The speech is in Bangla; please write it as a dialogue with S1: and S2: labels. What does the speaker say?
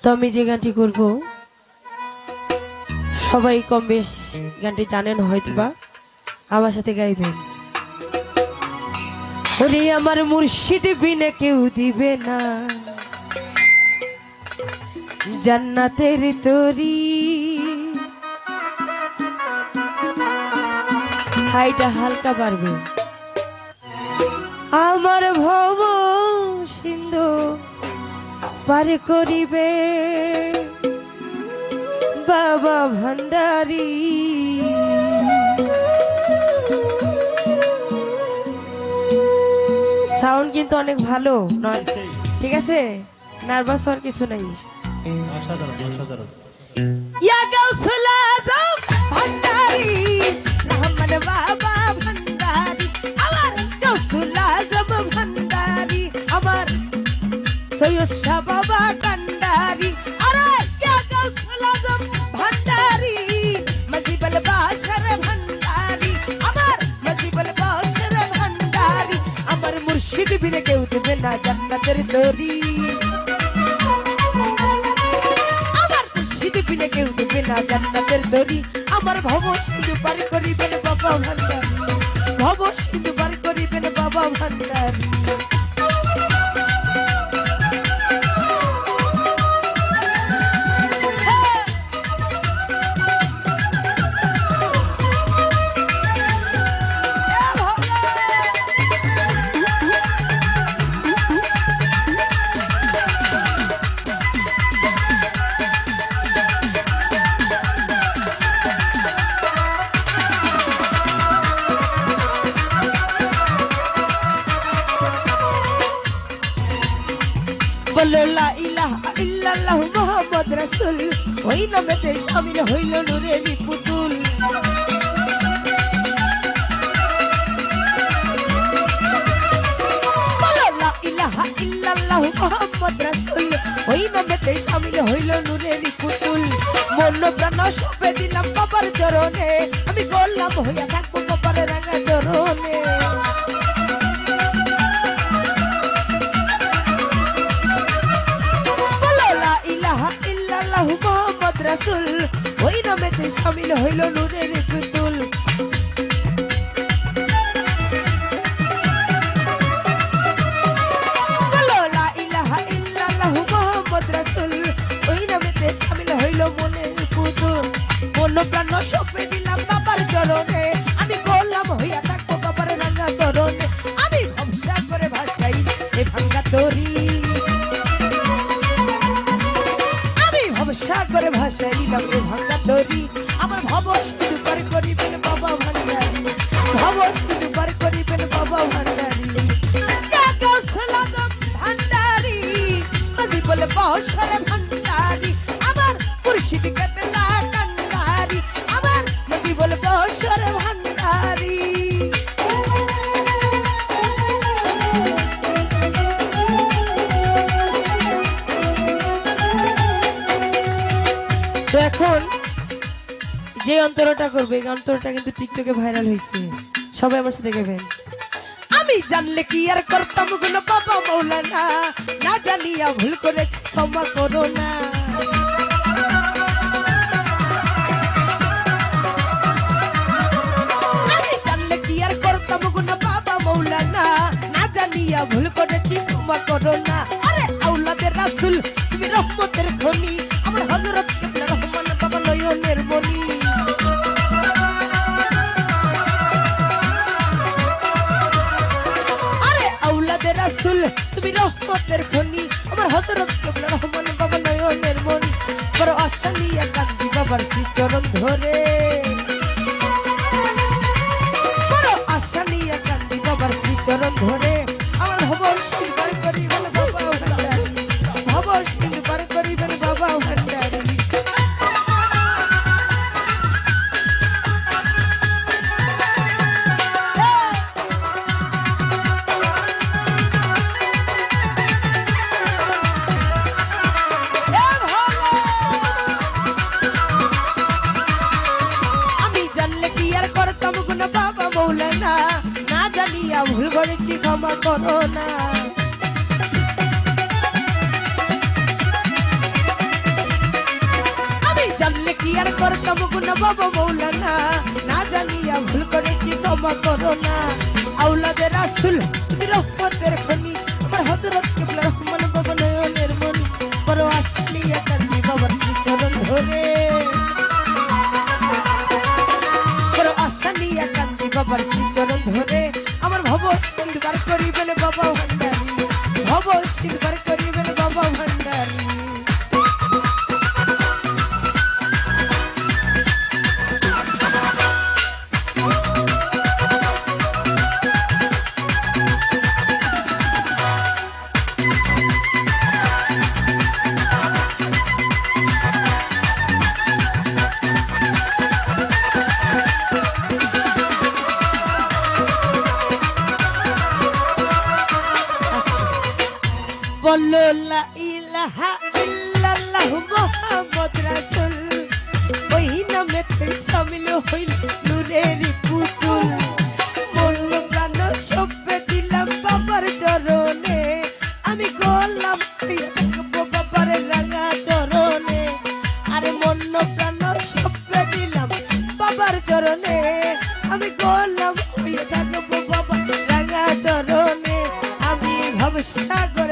S1: তো আমি যে গানটি করব সবাই কম বেশ গানটি জানেন হয়তোবা, আমার সাথে গাইবেন। ওরে আমার মুর্শিদ বিনে কেউ দিবে না জান্নাতের তরি। হাইটা হালকা পারবে। আমার ভব সিন্ধু পার করিবে বাবা ভান্ডারী। সাউন্ড কিন্তু অনেক ভালো, ঠিক আছে, নার্ভাস হওয়ার কিছু নাই।
S2: অসাধারণ অসাধারণ।
S1: ইয়া গাউসুল আজম ভান্ডারী রহমান বাবা ভান্ডারী, আমার গাউসুল আজম ভান্ডারী, আমার সৈয়দ শাহ বাবা কান্ডারী। আরে ইয়া গাউসুল আজম ভান্ডারী মজিবুল বাশর ভান্ডারী, আমার মজিবুল বাশর ভান্ডারী, আমার মুর্শিদ বিনে কেউ দেবে না জান্নাতের তরি। বিনে কেউ দেবে না জান্নাতের দড়ি। আমার ভব সিন্ধু পার করিবেন বাবা ভান্ডারী, ভব সিন্ধু পার করিবেন বাবা ভান্ডারী। বলো লা ইলাহা ইল্লাল্লাহু মুহাম্মদ রাসূল, ওই নামেতে শামিল হইল নূরের পুতুল। বলো লা ইলাহা ইল্লাল্লাহু মুহাম্মদ রাসূল, ওই নামেতে শামিল হইল নূরের পুতুল। মন প্রাণ সঁপে দিলাম বাবার চরণে, আমি গোলাম হইয়া থাকবো বাবার রাঙা চরণে। মুহাম্মদ রাসূল, ওই নামেতে শামিল হইল নূরের পুতুল। বলো লা ইলাহা ইল্লাল্লাহু মুহাম্মদ রাসূল, ওই নামেতে শামিল হইল মনের পুতুল। মন প্রাণ সঁপে দিলাম বাবার চরণে, আমি গোলাম হইয়া থাকবো বাবার রাঙা চরণে। আমি ভরসা করে ভাসাই এ ভাঙ্গা তরি, সাগরে ভাসাইলাম এ ভাঙ্গা তরি। আমার ভব সিন্ধু পার করিবেন বাবা ভান্ডারী, ভব সিন্ধু পার করিবেন বাবা ভান্ডারী। ইয়া গাউসুল আজম ভান্ডারী মজিবুল বাশর ভান্ডারী, আমার মুর্শিদ কেবলা কান্ডারী, আমার মজিবুল বাশর ভান্ডারী। তো এখন যে অন্তরটা করবে, এই অন্তরটা কিন্তু টিকটকে ভাইরাল হয়েছে, সবাই আমার সাথে গাইবেন। আমি জানলে কি আর করতাম গুলো বাবা মৌলানা, না জানিয়া ভুল করেছি ক্ষমা করো না। আমি জানলে কি আর করতাম গুলো বাবা মৌলানা, না জানিয়া ভুল করেছি ক্ষমা করো না। আরে আওলাদের রাসূল তুমি রহমতের খনি, আমার হযরত কিবলা রহমান বাবা নয়নের মনি। আরে আওলাদের রাসূল তুমি রহমতের খনি, আমার হযরত কিবলা রহমান বাবা নয়নের মনি। বড় আশা নিয়ে কান্দি বাবার শ্রীচরণ ধরে, বড় আশা নিয়ে কান্দি বাবার শ্রীচরণ ধরে। আমার ভব সিন্ধু পার করিবেন বাবা ভান্ডারী, ভব সিন্ধু পার করিবেন বাবা ভান্ডারী। আমি জানলে কি আর করতাম গুণ বাবা মৌলানা, না জানিয়া ভুল করেছি ক্ষমা করো না। আর করতাম গুনা বাবা মৌলানা, না জানিয়া ভুল করেছি ক্ষমা করো না। আউলাদের রাসূল তুমি রহমতের খনি, আমার হযরত কিবলা রহমান বাবা নয়নের মনি, বড় আসলিয়া কান্দি বাবার চরণ ধরে, বড় আশানিয়া কান্দি বাবার চরণ ধরে। আমার ভব সিন্ধুবার করিবেন বাবা ভান্ডারী, ভব সিন্ধুবার করিবেন বাবা ভান্ডারী। বলো লা ইলাহা ইল্লাল্লাহ মুহাম্মদ রাসূল, ওই নামেতে শামিল হইল নূরের পুতুল। মন প্রাণ সঁপে দিলাম বাবার চরণে, আমি গোলাম হইয়া থাকবো বাবার রাঙা চরণে। আরে মন প্রাণ সঁপে দিলাম বাবার চরণে, আমি গোলাম হইয়া থাকবো বাবার রাঙা চরণে। আমি ভবসাগর